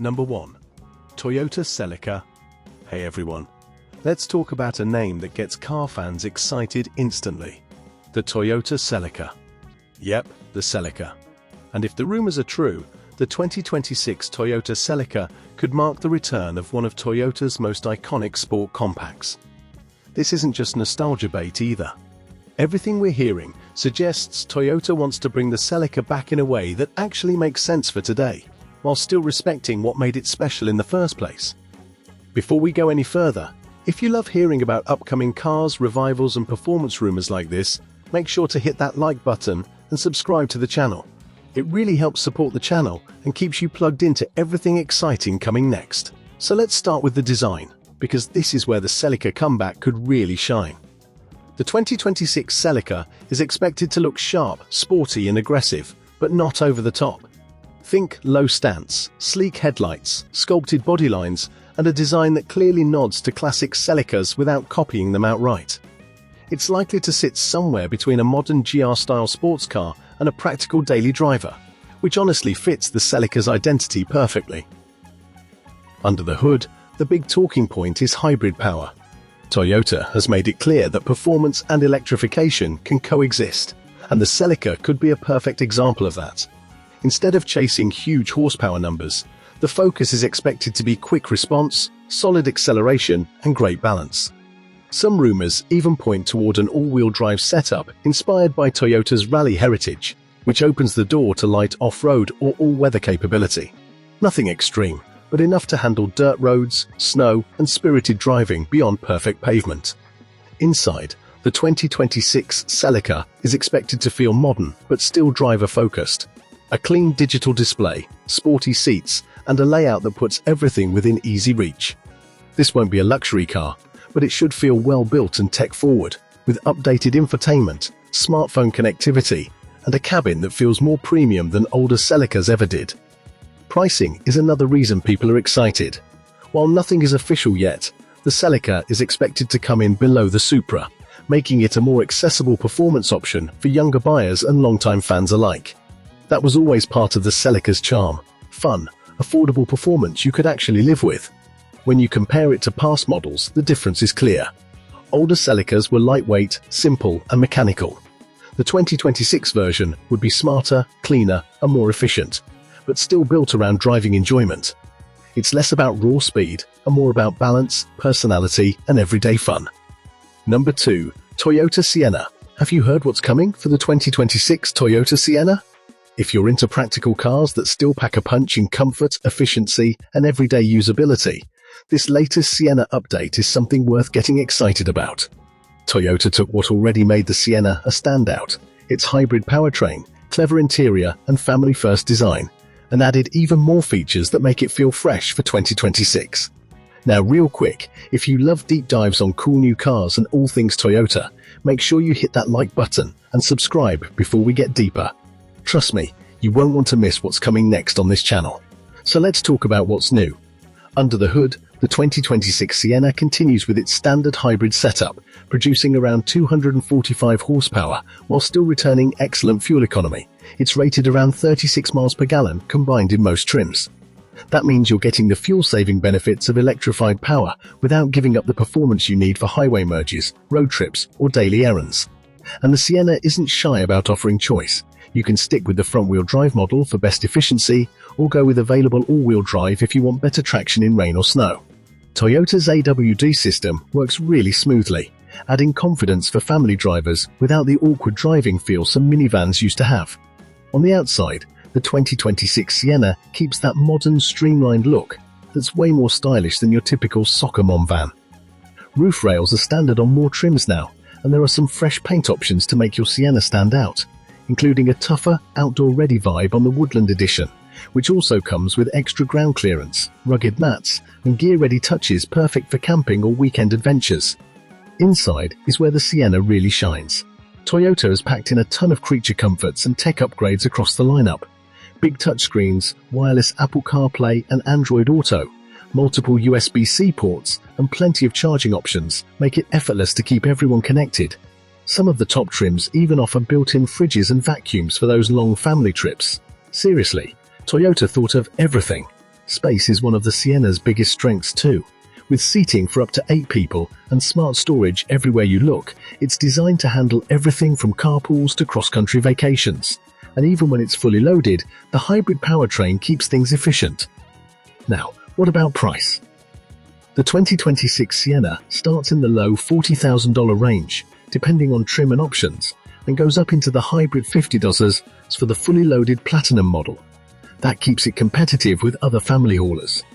Number 1. Toyota Celica. Hey everyone, let's talk about a name that gets car fans excited instantly. The Toyota Celica. Yep, the Celica. And if the rumors are true, the 2026 Toyota Celica could mark the return of one of Toyota's most iconic sport compacts. This isn't just nostalgia bait either. Everything we're hearing suggests Toyota wants to bring the Celica back in a way that actually makes sense for today, while still respecting what made it special in the first place. Before we go any further, if you love hearing about upcoming cars, revivals and performance rumors like this, make sure to hit that like button and subscribe to the channel. It really helps support the channel and keeps you plugged into everything exciting coming next. So let's start with the design, because this is where the Celica comeback could really shine. The 2026 Celica is expected to look sharp, sporty and aggressive, but not over the top. Think low stance, sleek headlights, sculpted bodylines, and a design that clearly nods to classic Celicas without copying them outright. It's likely to sit somewhere between a modern GR-style sports car and a practical daily driver, which honestly fits the Celica's identity perfectly. Under the hood, the big talking point is hybrid power. Toyota has made it clear that performance and electrification can coexist, and the Celica could be a perfect example of that. Instead of chasing huge horsepower numbers, the focus is expected to be quick response, solid acceleration, and great balance. Some rumors even point toward an all-wheel drive setup inspired by Toyota's rally heritage, which opens the door to light off-road or all-weather capability. Nothing extreme, but enough to handle dirt roads, snow, and spirited driving beyond perfect pavement. Inside, the 2026 Celica is expected to feel modern but still driver-focused. A clean digital display, sporty seats, and a layout that puts everything within easy reach. This won't be a luxury car, but it should feel well-built and tech-forward, with updated infotainment, smartphone connectivity, and a cabin that feels more premium than older Celicas ever did. Pricing is another reason people are excited. While nothing is official yet, the Celica is expected to come in below the Supra, making it a more accessible performance option for younger buyers and longtime fans alike. That was always part of the Celica's charm: fun, affordable performance you could actually live with. When you compare it to past models, the difference is clear. Older Celicas were lightweight, simple, and mechanical. The 2026 version would be smarter, cleaner, and more efficient, but still built around driving enjoyment. It's less about raw speed and more about balance, personality, and everyday fun. Number 2. Toyota Sienna. Have you heard what's coming for the 2026 Toyota Sienna? If you're into practical cars that still pack a punch in comfort, efficiency, and everyday usability, this latest Sienna update is something worth getting excited about. Toyota took what already made the Sienna a standout, its hybrid powertrain, clever interior, and family-first design, and added even more features that make it feel fresh for 2026. Now real quick, if you love deep dives on cool new cars and all things Toyota, make sure you hit that like button and subscribe before we get deeper. Trust me, you won't want to miss what's coming next on this channel. So let's talk about what's new. Under the hood, the 2026 Sienna continues with its standard hybrid setup, producing around 245 horsepower while still returning excellent fuel economy. It's rated around 36 miles per gallon combined in most trims. That means you're getting the fuel-saving benefits of electrified power without giving up the performance you need for highway merges, road trips, or daily errands. And the Sienna isn't shy about offering choice. You can stick with the front-wheel drive model for best efficiency, or go with available all-wheel drive if you want better traction in rain or snow. Toyota's AWD system works really smoothly, adding confidence for family drivers without the awkward driving feel some minivans used to have. On the outside, the 2026 Sienna keeps that modern, streamlined look that's way more stylish than your typical soccer mom van. Roof rails are standard on more trims now, and there are some fresh paint options to make your Sienna stand out, including a tougher, outdoor-ready vibe on the Woodland Edition, which also comes with extra ground clearance, rugged mats, and gear-ready touches perfect for camping or weekend adventures. Inside is where the Sienna really shines. Toyota has packed in a ton of creature comforts and tech upgrades across the lineup. Big touchscreens, wireless Apple CarPlay and Android Auto, multiple USB-C ports, and plenty of charging options make it effortless to keep everyone connected. Some of the top trims even offer built-in fridges and vacuums for those long family trips. Seriously, Toyota thought of everything. Space is one of the Sienna's biggest strengths too. With seating for up to 8 people and smart storage everywhere you look, it's designed to handle everything from carpools to cross-country vacations. And even when it's fully loaded, the hybrid powertrain keeps things efficient. Now, what about price? The 2026 Sienna starts in the low $40,000 range, depending on trim and options, and goes up into the hybrid $50,000s for the fully loaded Platinum model. That keeps it competitive with other family haulers.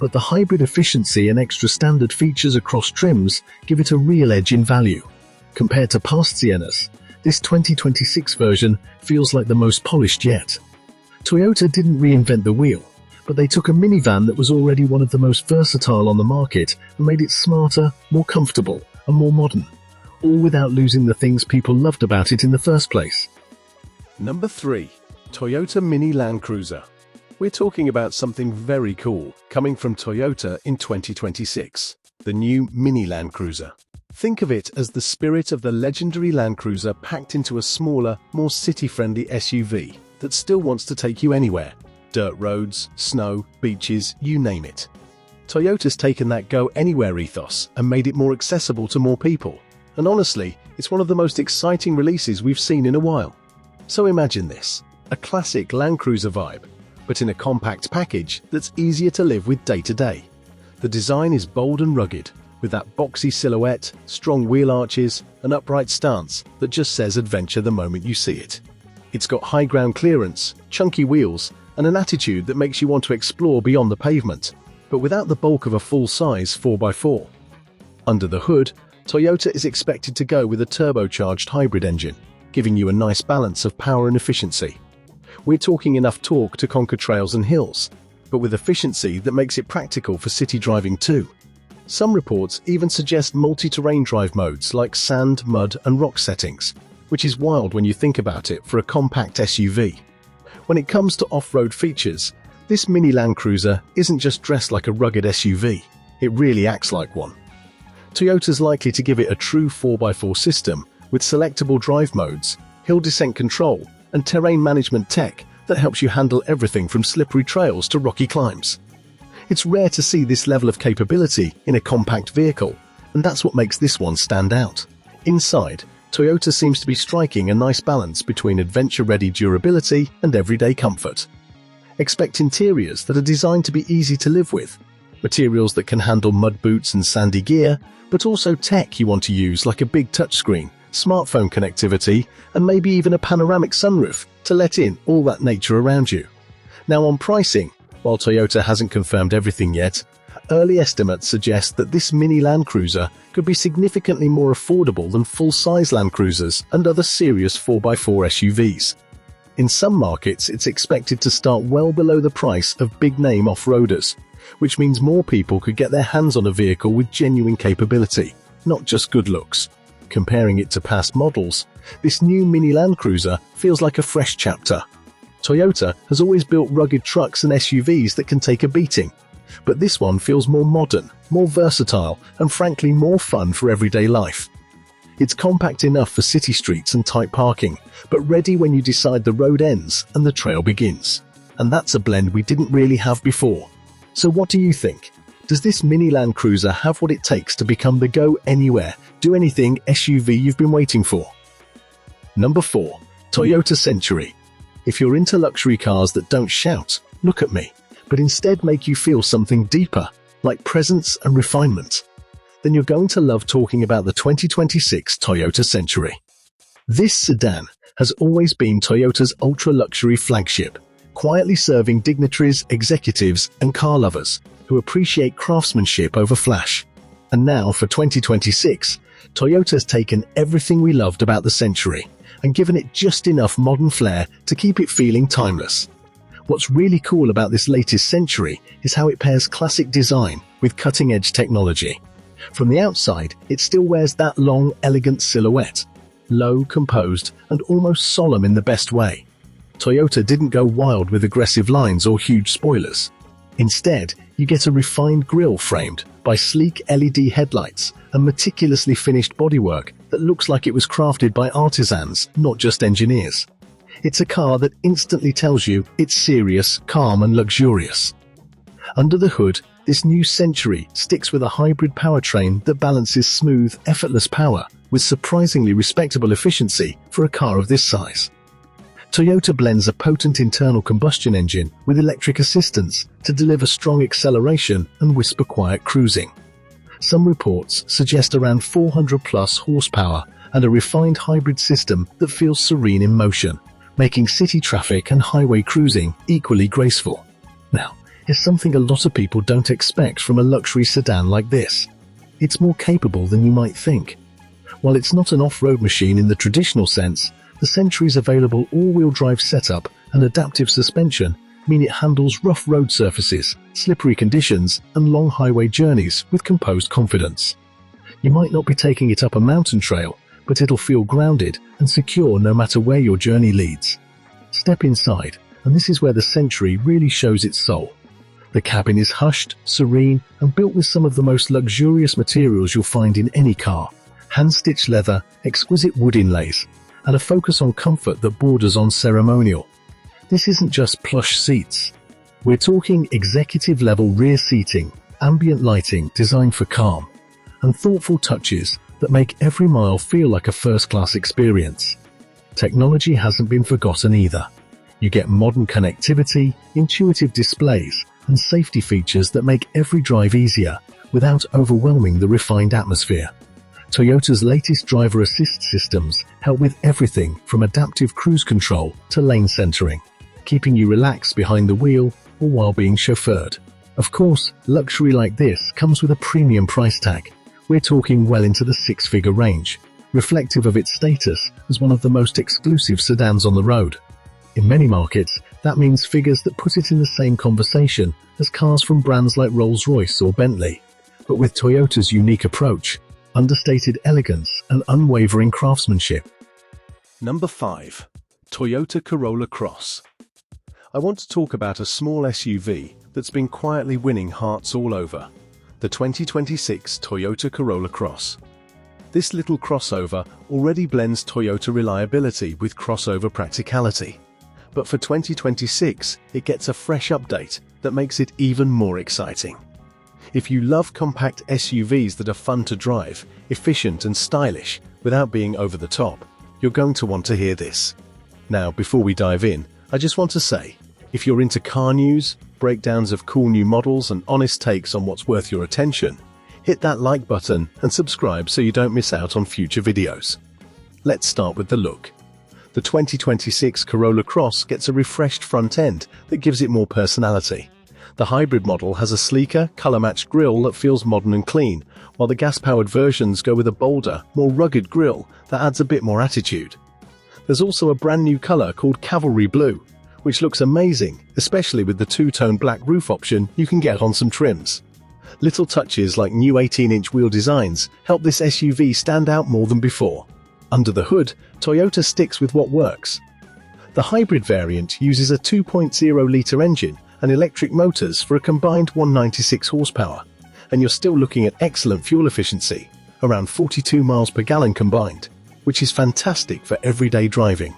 But the hybrid efficiency and extra standard features across trims give it a real edge in value. Compared to past Siennas, this 2026 version feels like the most polished yet. Toyota didn't reinvent the wheel, but they took a minivan that was already one of the most versatile on the market and made it smarter, more comfortable, and more modern, all without losing the things people loved about it in the first place. Number 3. Toyota Mini Land Cruiser. We're talking about something very cool coming from Toyota in 2026, the new Mini Land Cruiser. Think of it as the spirit of the legendary Land Cruiser packed into a smaller, more city-friendly SUV that still wants to take you anywhere. Dirt roads, snow, beaches, you name it. Toyota's taken that go-anywhere ethos and made it more accessible to more people. And honestly, it's one of the most exciting releases we've seen in a while. So imagine this, a classic Land Cruiser vibe, but in a compact package that's easier to live with day to day. The design is bold and rugged, with that boxy silhouette, strong wheel arches, and upright stance that just says adventure the moment you see it. It's got high ground clearance, chunky wheels, and an attitude that makes you want to explore beyond the pavement, but without the bulk of a full-size 4x4. Under the hood, Toyota is expected to go with a turbocharged hybrid engine, giving you a nice balance of power and efficiency. We're talking enough torque to conquer trails and hills, but with efficiency that makes it practical for city driving too. Some reports even suggest multi-terrain drive modes like sand, mud, and rock settings, which is wild when you think about it for a compact SUV. When it comes to off-road features, this mini Land Cruiser isn't just dressed like a rugged SUV, it really acts like one. Toyota's likely to give it a true 4x4 system with selectable drive modes, hill descent control, and terrain management tech that helps you handle everything from slippery trails to rocky climbs. It's rare to see this level of capability in a compact vehicle, and that's what makes this one stand out. Inside, Toyota seems to be striking a nice balance between adventure-ready durability and everyday comfort. Expect interiors that are designed to be easy to live with, materials that can handle mud boots and sandy gear, but also tech you want to use like a big touchscreen, smartphone connectivity, and maybe even a panoramic sunroof to let in all that nature around you. Now on pricing, while Toyota hasn't confirmed everything yet, early estimates suggest that this mini Land Cruiser could be significantly more affordable than full-size Land Cruisers and other serious 4x4 SUVs. In some markets, it's expected to start well below the price of big-name off-roaders, which means more people could get their hands on a vehicle with genuine capability, not just good looks. Comparing it to past models, this new mini Land Cruiser feels like a fresh chapter. Toyota has always built rugged trucks and SUVs that can take a beating, but this one feels more modern, more versatile, and frankly more fun for everyday life. It's compact enough for city streets and tight parking, but ready when you decide the road ends and the trail begins. And that's a blend we didn't really have before. So what do you think? Does this mini Land Cruiser have what it takes to become the go-anywhere, do-anything SUV you've been waiting for? Number 4. Toyota Century. If you're into luxury cars that don't shout, look at me, but instead make you feel something deeper, like presence and refinement, then you're going to love talking about the 2026 Toyota Century. This sedan has always been Toyota's ultra-luxury flagship, quietly serving dignitaries, executives, and car lovers who appreciate craftsmanship over flash. And now, for 2026, Toyota's taken everything we loved about the Century and given it just enough modern flair to keep it feeling timeless. What's really cool about this latest Century is how it pairs classic design with cutting-edge technology. From the outside, it still wears that long, elegant silhouette, low, composed, and almost solemn in the best way. Toyota didn't go wild with aggressive lines or huge spoilers. Instead, you get a refined grille framed by sleek LED headlights and meticulously finished bodywork that looks like it was crafted by artisans, not just engineers. It's a car that instantly tells you it's serious, calm, and luxurious. Under the hood, this new Century sticks with a hybrid powertrain that balances smooth, effortless power with surprisingly respectable efficiency for a car of this size. Toyota blends a potent internal combustion engine with electric assistance to deliver strong acceleration and whisper-quiet cruising. Some reports suggest around 400-plus horsepower and a refined hybrid system that feels serene in motion, making city traffic and highway cruising equally graceful. Now, here's something a lot of people don't expect from a luxury sedan like this. It's more capable than you might think. While it's not an off-road machine in the traditional sense, the Century's available all-wheel drive setup and adaptive suspension mean it handles rough road surfaces, slippery conditions, and long highway journeys with composed confidence. You might not be taking it up a mountain trail, but it'll feel grounded and secure no matter where your journey leads. Step inside, and this is where the Century really shows its soul. The cabin is hushed, serene, and built with some of the most luxurious materials you'll find in any car. Hand-stitched leather, exquisite wood inlays, and a focus on comfort that borders on ceremonial. This isn't just plush seats. We're talking executive-level rear seating, ambient lighting designed for calm, and thoughtful touches that make every mile feel like a first-class experience. Technology hasn't been forgotten either. You get modern connectivity, intuitive displays, and safety features that make every drive easier without overwhelming the refined atmosphere. Toyota's latest driver assist systems help with everything from adaptive cruise control to lane centering, keeping you relaxed behind the wheel or while being chauffeured. Of course, luxury like this comes with a premium price tag. We're talking well into the six-figure range, reflective of its status as one of the most exclusive sedans on the road. In many markets, that means figures that put it in the same conversation as cars from brands like Rolls-Royce or Bentley. But with Toyota's unique approach, understated elegance, and unwavering craftsmanship. Number 5. Toyota Corolla Cross. I want to talk about a small SUV that's been quietly winning hearts all over. The 2026 Toyota Corolla Cross. This little crossover already blends Toyota reliability with crossover practicality. But for 2026, it gets a fresh update that makes it even more exciting. If you love compact SUVs that are fun to drive, efficient and stylish without being over the top, you're going to want to hear this. Now, before we dive in, I just want to say, if you're into car news, breakdowns of cool new models and honest takes on what's worth your attention, hit that like button and subscribe so you don't miss out on future videos. Let's start with the look. The 2026 Corolla Cross gets a refreshed front end that gives it more personality. The hybrid model has a sleeker, color-matched grille that feels modern and clean, while the gas-powered versions go with a bolder, more rugged grille that adds a bit more attitude. There's also a brand new color called Cavalry Blue, which looks amazing, especially with the two-tone black roof option you can get on some trims. Little touches like new 18-inch wheel designs help this SUV stand out more than before. Under the hood, Toyota sticks with what works. The hybrid variant uses a 2.0-liter engine and electric motors for a combined 196 horsepower, and you're still looking at excellent fuel efficiency, around 42 miles per gallon combined, which is fantastic for everyday driving.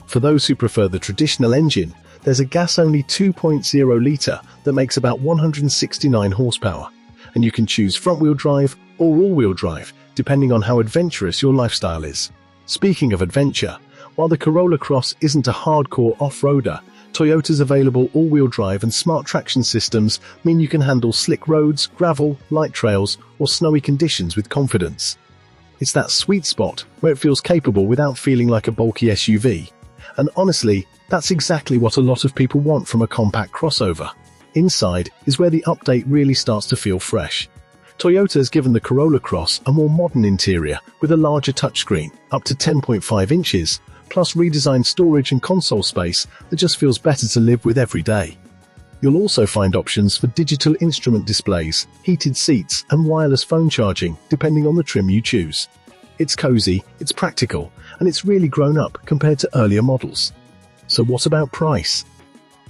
For those who prefer the traditional engine, there's a gas-only 2.0-liter that makes about 169 horsepower, and you can choose front-wheel drive or all-wheel drive, depending on how adventurous your lifestyle is. Speaking of adventure, while the Corolla Cross isn't a hardcore off-roader, Toyota's available all-wheel drive and smart traction systems mean you can handle slick roads, gravel, light trails, or snowy conditions with confidence. It's that sweet spot where it feels capable without feeling like a bulky SUV. And honestly, that's exactly what a lot of people want from a compact crossover. Inside is where the update really starts to feel fresh. Toyota has given the Corolla Cross a more modern interior with a larger touchscreen, up to 10.5 inches, plus redesigned storage and console space that just feels better to live with every day. You'll also find options for digital instrument displays, heated seats, and wireless phone charging, depending on the trim you choose. It's cozy, it's practical, and it's really grown up compared to earlier models. So what about price?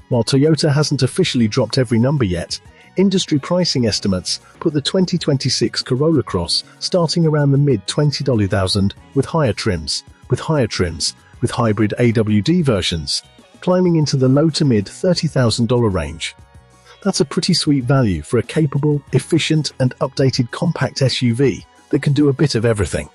While Toyota hasn't officially dropped every number yet, industry pricing estimates put the 2026 Corolla Cross starting around the mid-$20,000 with higher trims, with hybrid AWD versions, climbing into the low to mid $30,000 range. That's a pretty sweet value for a capable, efficient, and updated compact SUV that can do a bit of everything.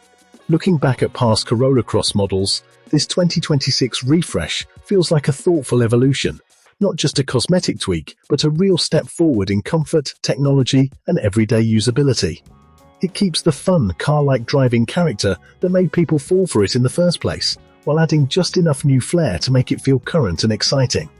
Looking back at past Corolla Cross models, this 2026 refresh feels like a thoughtful evolution, not just a cosmetic tweak, but a real step forward in comfort, technology, and everyday usability. It keeps the fun, car-like driving character that made people fall for it in the first place, while adding just enough new flair to make it feel current and exciting.